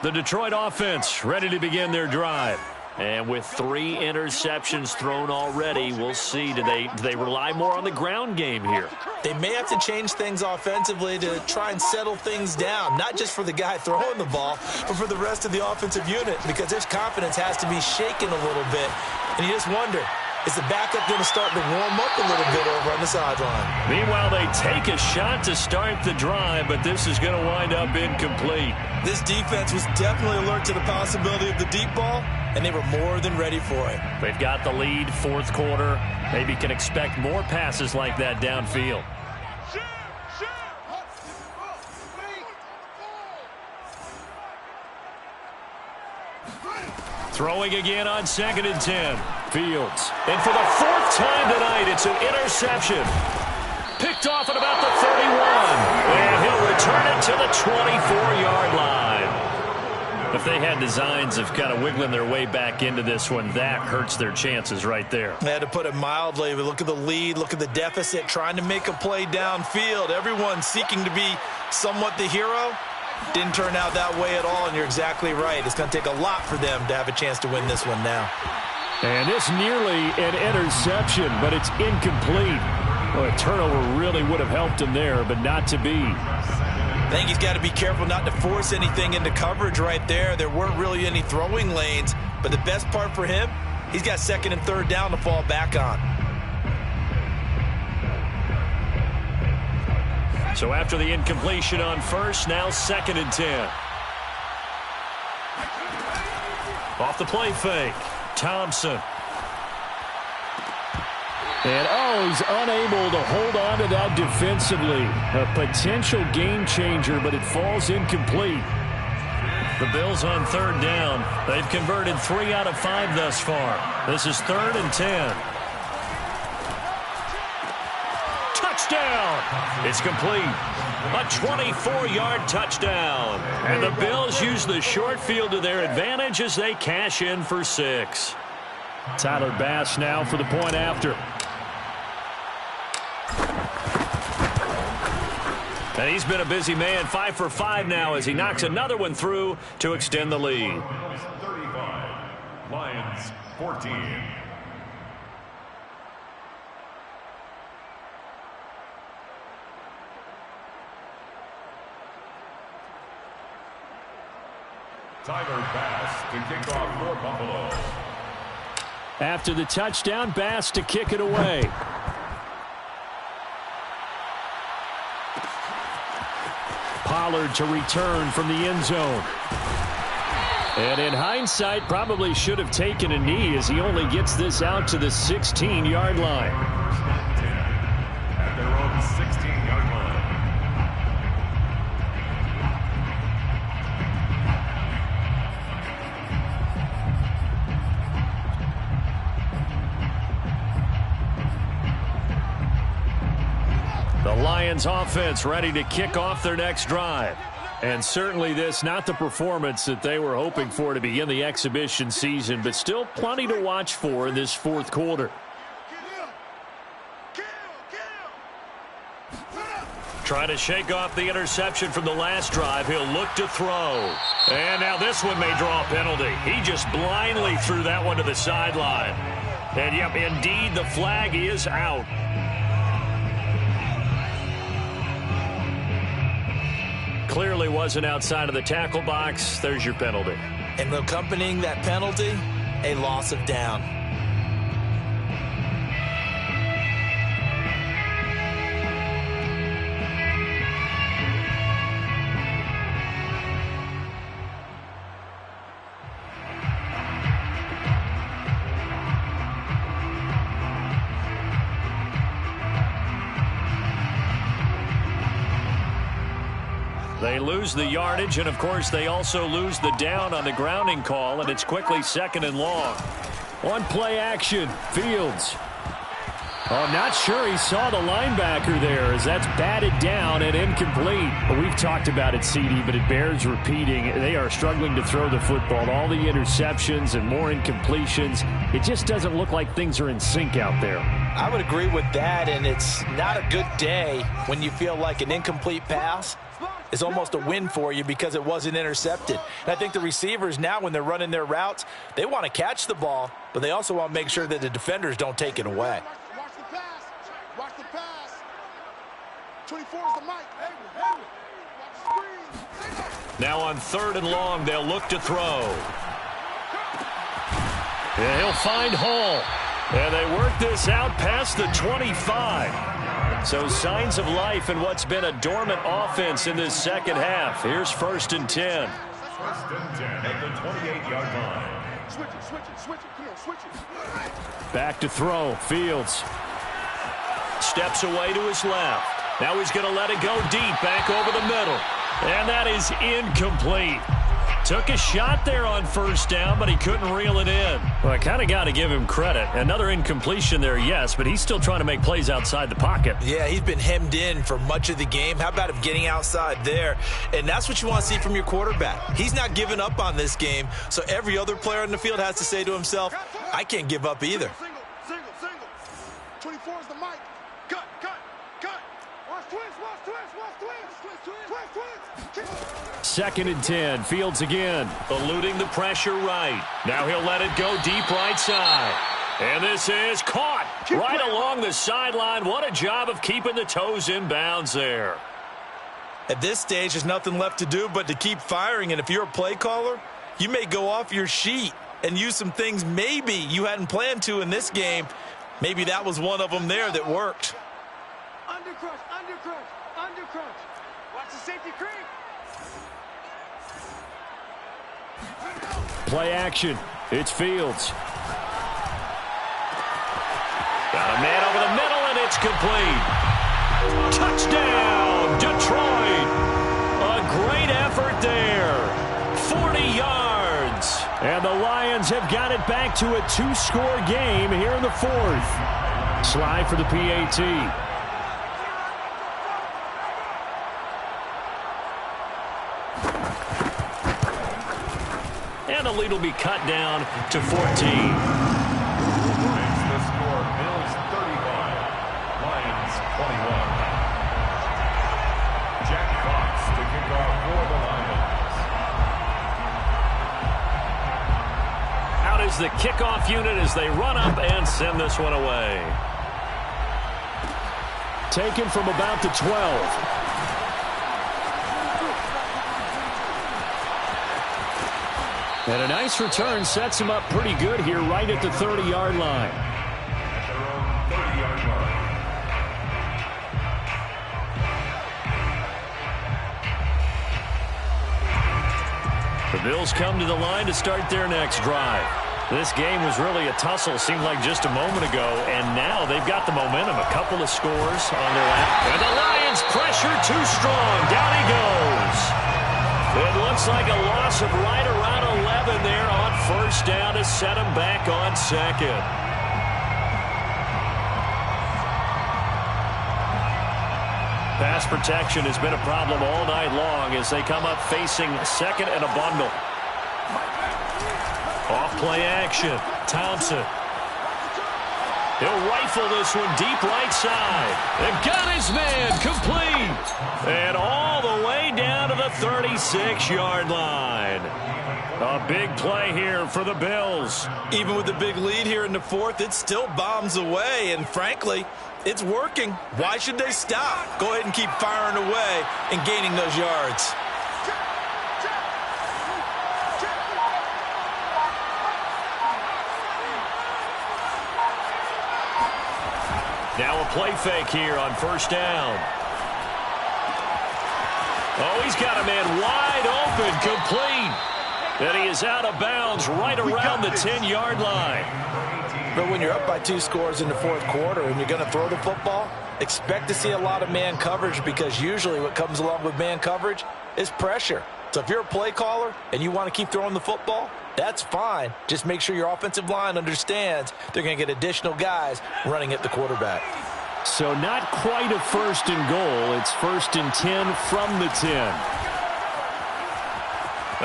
The Detroit offense ready to begin their drive. And with 3 interceptions thrown already, we'll see. Do they rely more on the ground game here? They may have to change things offensively to try and settle things down, not just for the guy throwing the ball, but for the rest of the offensive unit, because their confidence has to be shaken a little bit. And you just wonder, is the backup going to start to warm up a little bit over on the sideline? Meanwhile, they take a shot to start the drive, but this is going to wind up incomplete. This defense was definitely alert to the possibility of the deep ball, and they were more than ready for it. They've got the lead, fourth quarter. Maybe can expect more passes like that downfield. Throwing again on 2nd and 10. Fields. And for the 4th time tonight, it's an interception. Picked off at about the 31. And he'll return it to the 24-yard line. If they had designs of kind of wiggling their way back into this one, that hurts their chances right there. I had to put it mildly. We look at the lead, look at the deficit, trying to make a play downfield. Everyone seeking to be somewhat the hero. Didn't turn out that way at all, and you're exactly right. It's going to take a lot for them to have a chance to win this one now. And it's nearly an interception, but it's incomplete. Well, a turnover really would have helped him there, but not to be. I think he's got to be careful not to force anything into coverage right there. There weren't really any throwing lanes, but the best part for him, he's got 2nd and 3rd down to fall back on. So after the incompletion on 1st, now 2nd and 10. Off the play fake, Thompson. And he's unable to hold on to that defensively. A potential game changer, but it falls incomplete. The Bills on 3rd down. They've converted 3 out of 5 thus far. This is 3rd and 10. Touchdown! It's complete. A 24-yard touchdown. And the Bills use the short field to their advantage as they cash in for 6. Tyler Bass now for the point after. And he's been a busy man, 5 for 5 now as he knocks another one through to extend the lead. 35, Lions 14. Tyler Bass to kick off for Buffalo. After the touchdown, Bass to kick it away. Pollard to return from the end zone. And in hindsight, probably should have taken a knee as he only gets this out to the 16-yard line. At their own 16-yard line. The Lions offense ready to kick off their next drive. And certainly this, not the performance that they were hoping for to begin the exhibition season, but still plenty to watch for in this 4th quarter. Trying to shake off the interception from the last drive. He'll look to throw. And now this one may draw a penalty. He just blindly threw that one to the sideline. And yep, indeed, the flag is out. Clearly wasn't outside of the tackle box. There's your penalty. And accompanying that penalty, a loss of down. They lose the yardage, and, of course, they also lose the down on the grounding call, and it's quickly 2nd and long. On play action, Fields. Oh, not sure he saw the linebacker there as that's batted down and incomplete. Well, we've talked about it, CD, but it bears repeating. They are struggling to throw the football. All the interceptions and more incompletions. It just doesn't look like things are in sync out there. I would agree with that, and it's not a good day when you feel like an incomplete pass is almost a win for you because it wasn't intercepted. And I think the receivers now, when they're running their routes, they want to catch the ball, but they also want to make sure that the defenders don't take it away. Watch the pass. Watch the pass. 24 is the mic. Watch the screen. Now on 3rd and long, they'll look to throw. Yeah, he'll find Hall. And they work this out past the 25. So signs of life in what's been a dormant offense in this second half. Here's 1st and 10. 1st and 10 at the 28-yard line. Switch it. Come on, switch it. Back to throw. Fields steps away to his left. Now he's going to let it go deep back over the middle. And that is incomplete. Took a shot there on 1st down, but he couldn't reel it in. Well, I kind of got to give him credit. Another incompletion there, yes, but he's still trying to make plays outside the pocket. Yeah, he's been hemmed in for much of the game. How about him getting outside there? And that's what you want to see from your quarterback. He's not giving up on this game, so every other player in the field has to say to himself, I can't give up either. Single. 24 is the mic. Cut. Watch twist. 2nd and 10. Fields again. Eluding the pressure right. Now he'll let it go deep right side. And this is caught right along the sideline. What a job of keeping the toes in bounds there. At this stage, there's nothing left to do but to keep firing. And if you're a play caller, you may go off your sheet and use some things maybe you hadn't planned to in this game. Maybe that was one of them there that worked. Undercrush. Watch the safety creep. Play action. It's Fields. Got a man over the middle, and it's complete. Touchdown, Detroit. A great effort there. 40 yards. And the Lions have got it back to a 2-score game here in the 4th. Slide for the PAT. And the lead will be cut down to 14. Makes the score Bills 35, Lions 21. Jack Fox to kick off for the Lions. Out is the kickoff unit as they run up and send this one away. Taken from about the 12. And a nice return sets him up pretty good here right at the 30-yard line. At their own 30-yard line. The Bills come to the line to start their next drive. This game was really a tussle, seemed like just a moment ago, and now they've got the momentum. A couple of scores on their lap. And the Lions pressure too strong. Down he goes. It looks like a loss of right around 11 there on 1st down to set him back on 2nd. Pass protection has been a problem all night long as they come up facing 2nd and a bundle. Off play action. Thompson. He'll rifle this one deep right side. They've got his man complete. And all the way down to the 36-yard line. A big play here for the Bills. Even with the big lead here in the 4th, it still bombs away. And frankly, it's working. Why should they stop? Go ahead and keep firing away and gaining those yards. Now a play fake here on 1st down. Oh, he's got a man wide open, complete. And he is out of bounds right around the 10-yard line. But when you're up by 2 scores in the 4th quarter and you're going to throw the football, expect to see a lot of man coverage because usually what comes along with man coverage is pressure. So if you're a play caller and you want to keep throwing the football, that's fine. Just make sure your offensive line understands they're going to get additional guys running at the quarterback. So not quite a 1st and goal. It's 1st and 10 from the 10.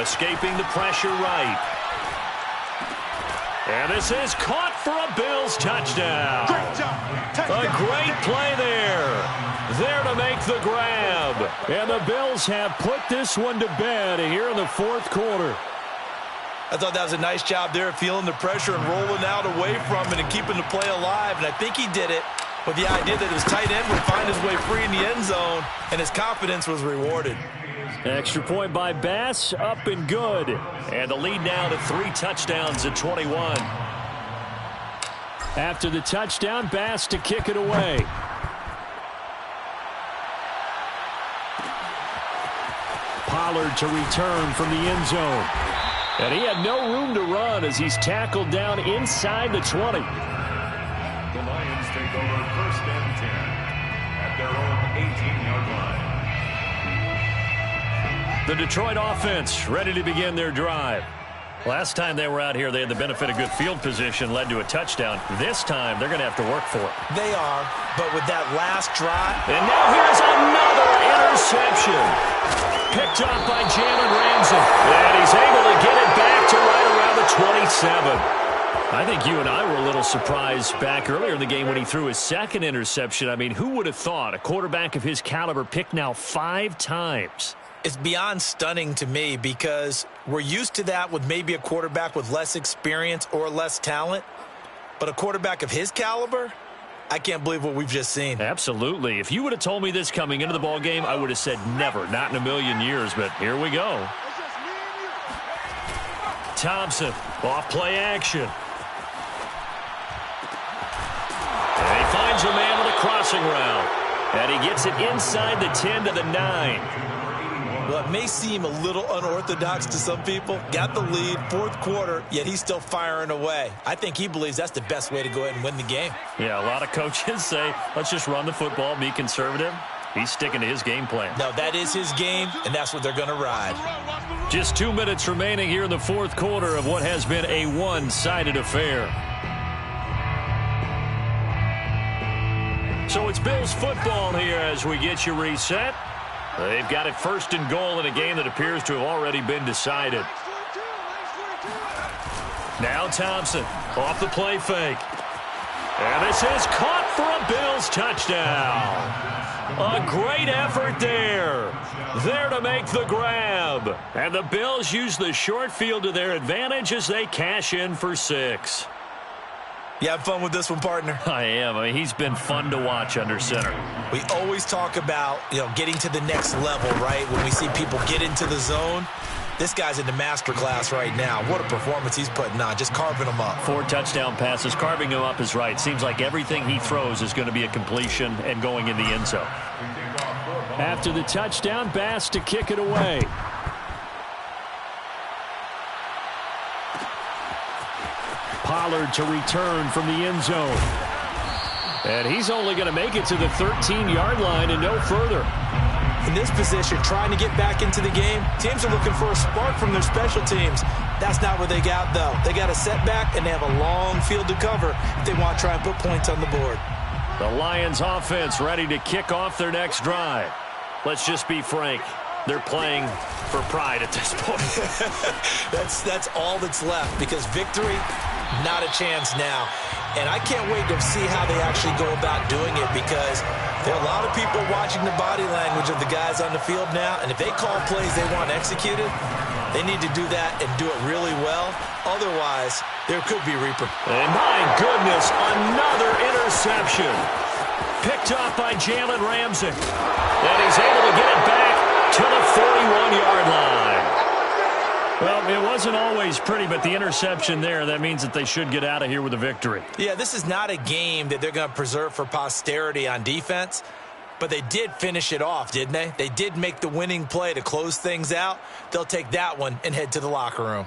Escaping the pressure right. And this is caught for a Bills touchdown. Great job. A great play there. There to make the grab. And the Bills have put this one to bed here in the 4th quarter. I thought that was a nice job there of feeling the pressure and rolling out away from it and keeping the play alive. And I think he did it with the idea that his tight end would find his way free in the end zone, and his confidence was rewarded. Extra point by Bass, up and good. And the lead now to 3 touchdowns at 21. After the touchdown, Bass to kick it away. Pollard to return from the end zone. And he had no room to run as he's tackled down inside the 20. The Lions take over 1st and 10 at their own 18-yard line. The Detroit offense ready to begin their drive. Last time they were out here, they had the benefit of good field position, led to a touchdown. This time, they're going to have to work for it. They are, but with that last drive. And now here's another interception. Picked up by Jalen Ramsey. And he's able to get it back to right around the 27. I think you and I were a little surprised back earlier in the game when he threw his 2nd interception. I mean, who would have thought a quarterback of his caliber picked now 5 times? It's beyond stunning to me because we're used to that with maybe a quarterback with less experience or less talent. But a quarterback of his caliber, I can't believe what we've just seen. Absolutely. If you would have told me this coming into the ball game, I would have said never, not in a million years. But here we go. Thompson, off play action. And he finds a man with a crossing route. And he gets it inside the 10 to the 9. Well, it may seem a little unorthodox to some people. Got the lead, 4th quarter, yet he's still firing away. I think he believes that's the best way to go ahead and win the game. Yeah, a lot of coaches say, let's just run the football, be conservative. He's sticking to his game plan. No, that is his game, and that's what they're going to ride. Just 2 minutes remaining here in the 4th quarter of what has been a one-sided affair. So it's Bills football here as we get you reset. They've got it 1st and goal in a game that appears to have already been decided. Now Thompson off the play fake. And this is caught for a Bills touchdown. A great effort there. There to make the grab. And the Bills use the short field to their advantage as they cash in for 6. You have fun with this one, partner? I am. I mean, he's been fun to watch under center. We always talk about, getting to the next level, right? When we see people get into the zone, this guy's in the master class right now. What a performance he's putting on, just carving them up. 4 touchdown passes, carving him up is right. Seems like everything he throws is going to be a completion and going in the end zone. After the touchdown, Bass to kick it away. Pollard to return from the end zone. And he's only going to make it to the 13-yard line and no further. In this position, trying to get back into the game, teams are looking for a spark from their special teams. That's not what they got, though. They got a setback, and they have a long field to cover if they want to try and put points on the board. The Lions offense ready to kick off their next drive. Let's just be frank. They're playing for pride at this point. That's all that's left because victory, not a chance now. And I can't wait to see how they actually go about doing it because there are a lot of people watching the body language of the guys on the field now. And if they call plays they want executed, they need to do that and do it really well. Otherwise, there could be reaper. And my goodness, another interception. Picked up by Jalen Ramsey. And he's able to get it back to the 41-yard line. Well, it wasn't always pretty, but the interception there, that means that they should get out of here with a victory. Yeah, this is not a game that they're going to preserve for posterity on defense, but they did finish it off, didn't they? They did make the winning play to close things out. They'll take that one and head to the locker room.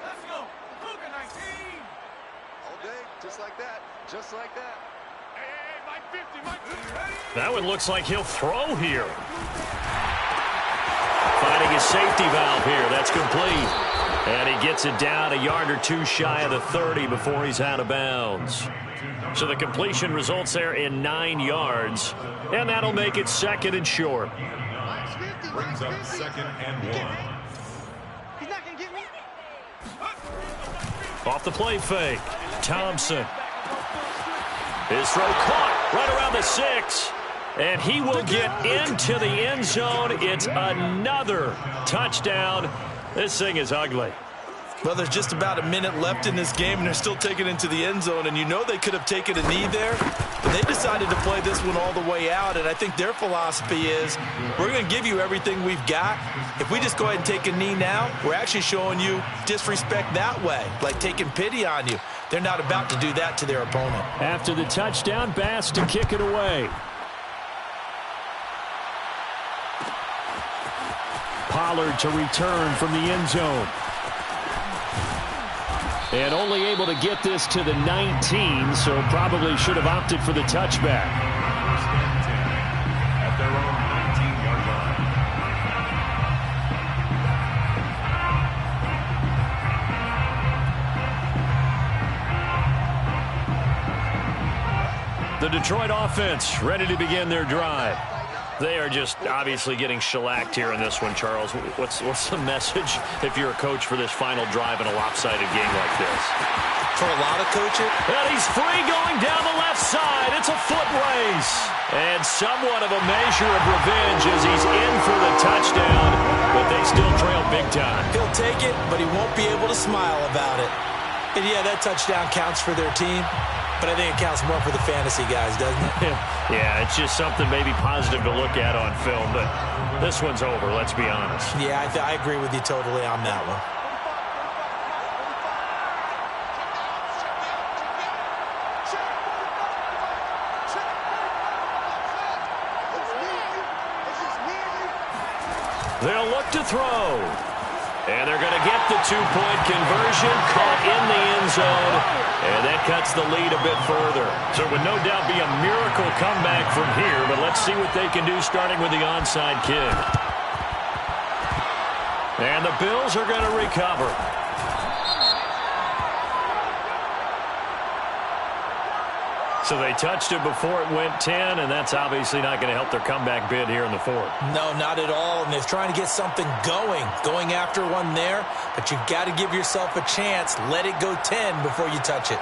Let's go. Cougar 19. All day. Just like that. Just like that. Hey, Mike 50, Mike 50. That one looks like he'll throw here. Finding his safety valve here. That's complete. And he gets it down a yard or two shy of the 30 before he's out of bounds. So the completion results there in 9 yards. And that'll make it 2nd and short. Brings up 2nd and 1. He's not going to get me. Off the play fake. Thompson. His throw caught right around the 6. And he will get into the end zone. It's another touchdown. This thing is ugly. Well, there's just about a minute left in this game, and they're still taking it into the end zone. And you know they could have taken a knee there, but they decided to play this one all the way out. And I think their philosophy is, we're going to give you everything we've got. If we just go ahead and take a knee now, we're actually showing you disrespect that way, like taking pity on you. They're not about to do that to their opponent. After the touchdown, Bass to kick it away. Pollard to return from the end zone. And only able to get this to the 19, so probably should have opted for the touchback. At their own 19-yard line. The Detroit offense ready to begin their drive. They are just obviously getting shellacked here in this one, Charles. What's the message if you're a coach for this final drive in a lopsided game like this? For a lot of coaching. And he's free going down the left side. It's a foot race. And somewhat of a measure of revenge as he's in for the touchdown, but they still trail big time. He'll take it, but he won't be able to smile about it. And yeah, that touchdown counts for their team, but I think it counts more for the fantasy guys, doesn't it? Yeah, it's just something maybe positive to look at on film, but this one's over, let's be honest. Yeah, I agree with you totally on that one. They'll look to throw. And they're going to get the two-point conversion, caught in the end zone, and that cuts the lead a bit further. So it would no doubt be a miracle comeback from here, but let's see what they can do starting with the onside kick. And the Bills are going to recover. So they touched it before it went 10, and that's obviously not going to help their comeback bid here in the 4th. No, not at all, and they're trying to get something going after one there, but you've got to give yourself a chance. Let it go 10 before you touch it.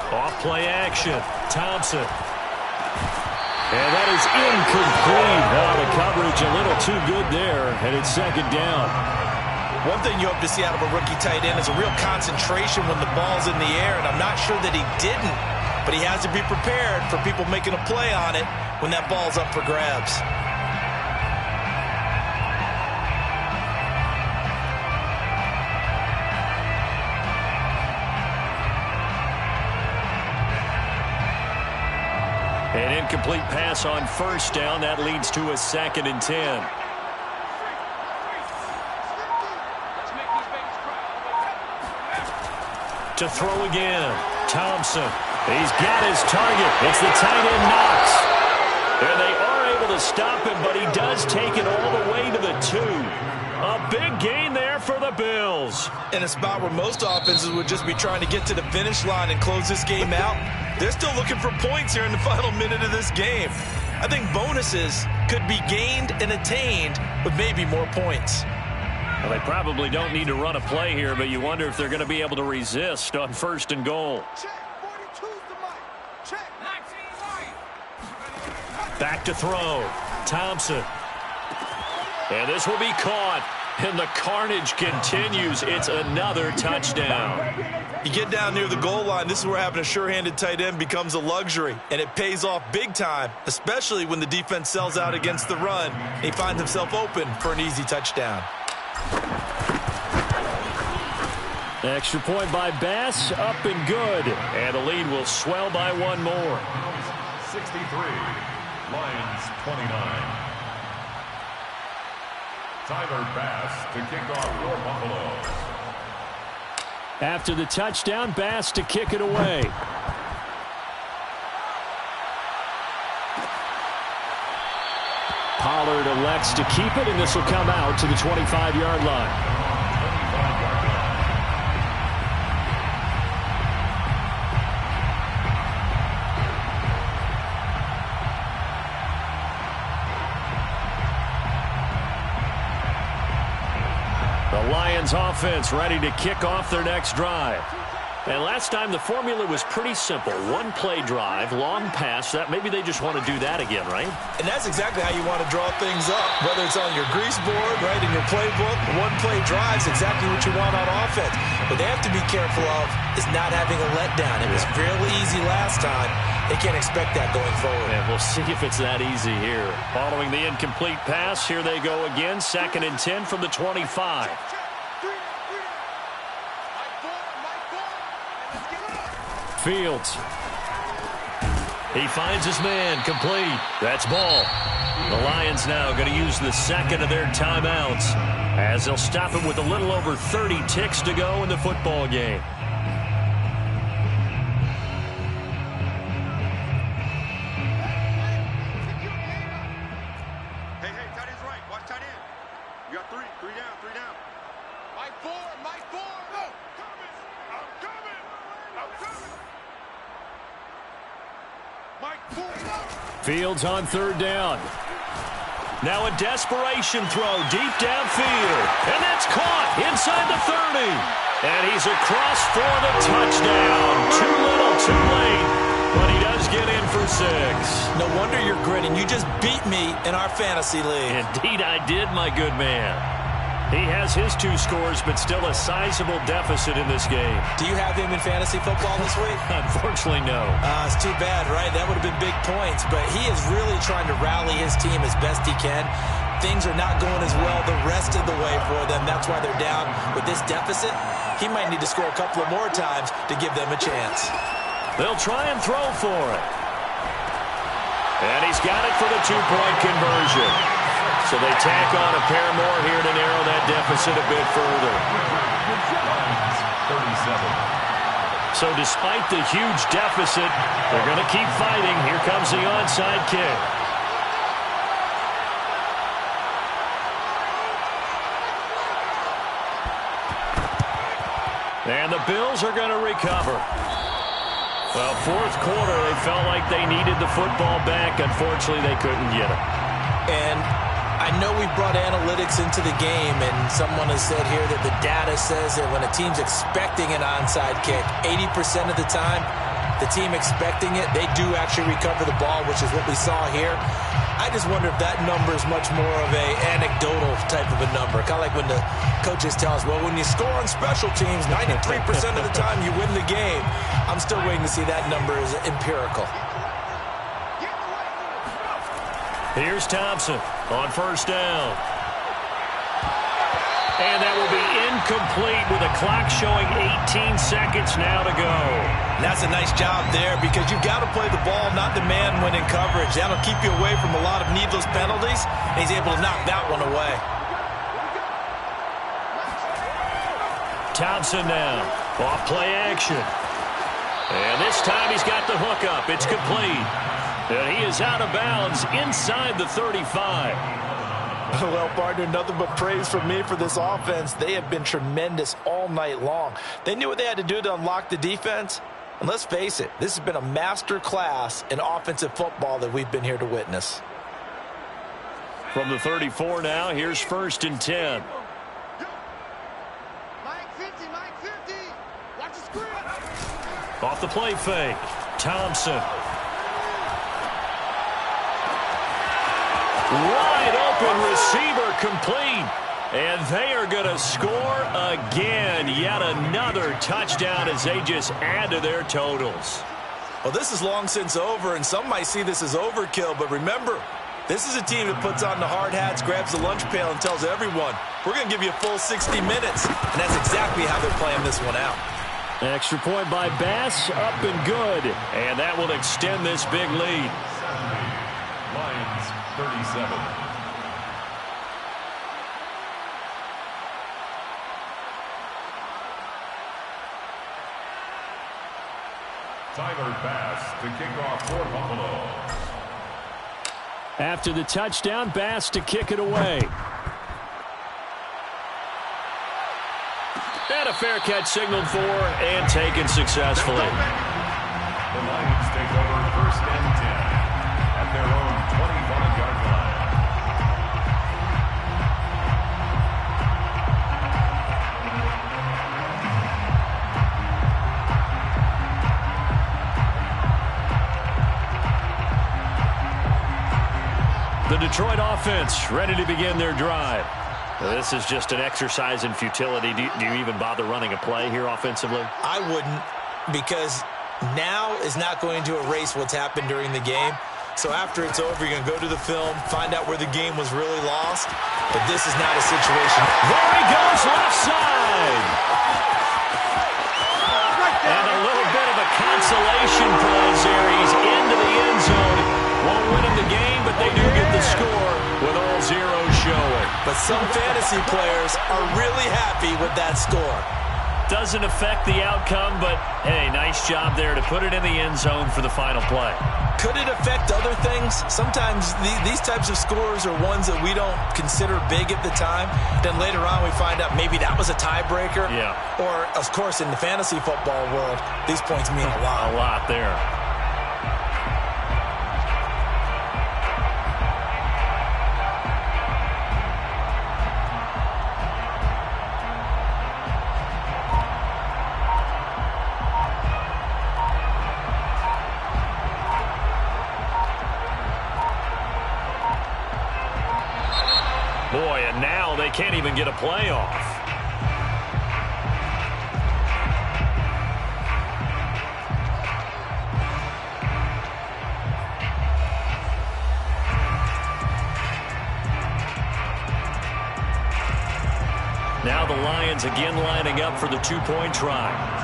Off-play action. Thompson. And that is incomplete. Oh, the coverage a little too good there, and it's 2nd down. One thing you hope to see out of a rookie tight end is a real concentration when the ball's in the air, and I'm not sure that he didn't, but he has to be prepared for people making a play on it when that ball's up for grabs. An incomplete pass on 1st down. That leads to a 2nd and 10. To throw again. Thompson. He's got his target. It's the tight end Knox. And they are able to stop him, but he does take it all the way to the 2. A big gain there for the Bills. In a spot where most offenses would just be trying to get to the finish line and close this game out, they're still looking for points here in the final minute of this game. I think bonuses could be gained and attained with maybe more points. Well, they probably don't need to run a play here, but you wonder if they're going to be able to resist on 1st and goal. Back to throw. Thompson. And this will be caught. And the carnage continues. It's another touchdown. You get down near the goal line, this is where having a sure-handed tight end becomes a luxury, and it pays off big time, especially when the defense sells out against the run. He finds himself open for an easy touchdown. Extra point by Bass, up and good. And the lead will swell by one more. 63, Lions 29. Tyler Bass to kick off for Buffalo. After the touchdown, Bass to kick it away. Pollard elects to keep it, and this will come out to the 25-yard line. The Lions offense ready to kick off their next drive. And last time the formula was pretty simple. One play drive, long pass. That maybe they just want to do that again, right? And that's exactly how you want to draw things up. Whether it's on your grease board, right, in your playbook, one play drive is exactly what you want on offense. What they have to be careful of is not having a letdown. It was fairly easy last time. They can't expect that going forward. And we'll see if it's that easy here. Following the incomplete pass, here they go again. 2nd and 10 from the 25. Fields. He finds his man, complete. That's ball. The Lions now going to use the second of their timeouts as they'll stop it with a little over 30 ticks to go in the football game. Fields on 3rd down. Now a desperation throw deep downfield. And that's caught inside the 30. And he's across for the touchdown. Too little, too late. But he does get in for 6. No wonder you're grinning. You just beat me in our fantasy league. Indeed I did, my good man. He has his 2 scores, but still a sizable deficit in this game. Do you have him in fantasy football this week? Unfortunately, no. It's too bad, right? That would have been big points. But he is really trying to rally his team as best he can. Things are not going as well the rest of the way for them. That's why they're down with this deficit. He might need to score a couple of more times to give them a chance. They'll try and throw for it. And he's got it for the 2-point conversion. So they tack on a pair more here to narrow that deficit a bit further. 37. So despite the huge deficit, they're going to keep fighting. Here comes the onside kick. And the Bills are going to recover. Well, 4th quarter, they felt like they needed the football back. Unfortunately, they couldn't get it. And I know we brought analytics into the game, and someone has said here that the data says that when a team's expecting an onside kick, 80% of the time, the team expecting it, they do actually recover the ball, which is what we saw here. I just wonder if that number is much more of a anecdotal type of a number. Kind of like when the coaches tell us, well, when you score on special teams, 93% of the time you win the game. I'm still waiting to see that number is empirical. Here's Thompson on 1st down. And that will be incomplete with a clock showing 18 seconds now to go. And that's a nice job there because you've got to play the ball, not the man when in coverage. That'll keep you away from a lot of needless penalties, and he's able to knock that one away. Thompson now, off play action. And this time he's got the hook up. It's complete. And he is out of bounds inside the 35. Well, partner, nothing but praise from me for this offense. They have been tremendous all night long. They knew what they had to do to unlock the defense. And let's face it, this has been a master class in offensive football that we've been here to witness. From the 34 now, here's 1st and 10. Mike 50, Mike 50. Watch the screen. Off the play fake. Thompson. Wide open receiver complete. And they are going to score again. Yet another touchdown as they just add to their totals. Well, this is long since over, and some might see this as overkill. But remember, this is a team that puts on the hard hats, grabs the lunch pail, and tells everyone, we're going to give you a full 60 minutes. And that's exactly how they're playing this one out. Extra point by Bass, up and good. And that will extend this big lead. Lions 37. Tyler Bass to kick off for Buffalo. After the touchdown, Bass to kick it away. And a fair catch signaled for and taken successfully. The Lions take over 1st and 10 at their own 25-yard line. The Detroit offense ready to begin their drive. This is just an exercise in futility. Do you even bother running a play here offensively? I wouldn't, because now is not going to erase what's happened during the game. So after it's over, you're going to go to the film, find out where the game was really lost. But this is not a situation. There he goes, left side. And a little bit of a consolation prize there. He's into the end zone. Won't win him the game, but they do get the score with all zeros showing. But some fantasy players are really happy with that score. Doesn't affect the outcome, but, hey, nice job there to put it in the end zone for the final play. Could it affect other things? Sometimes these types of scores are ones that we don't consider big at the time. Then later on we find out maybe that was a tiebreaker. Yeah. Or, of course, in the fantasy football world, these points mean a lot. A lot there. Boy, and now they can't even get a play off. Now the Lions again lining up for the two-point try.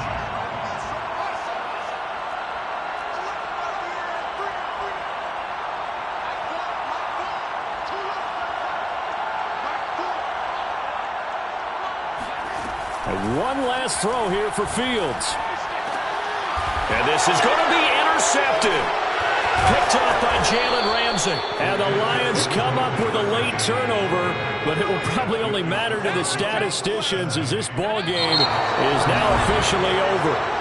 One last throw here for Fields. And this is going to be intercepted. Picked off by Jalen Ramsey. And the Lions come up with a late turnover, but it will probably only matter to the statisticians as this ball game is now officially over.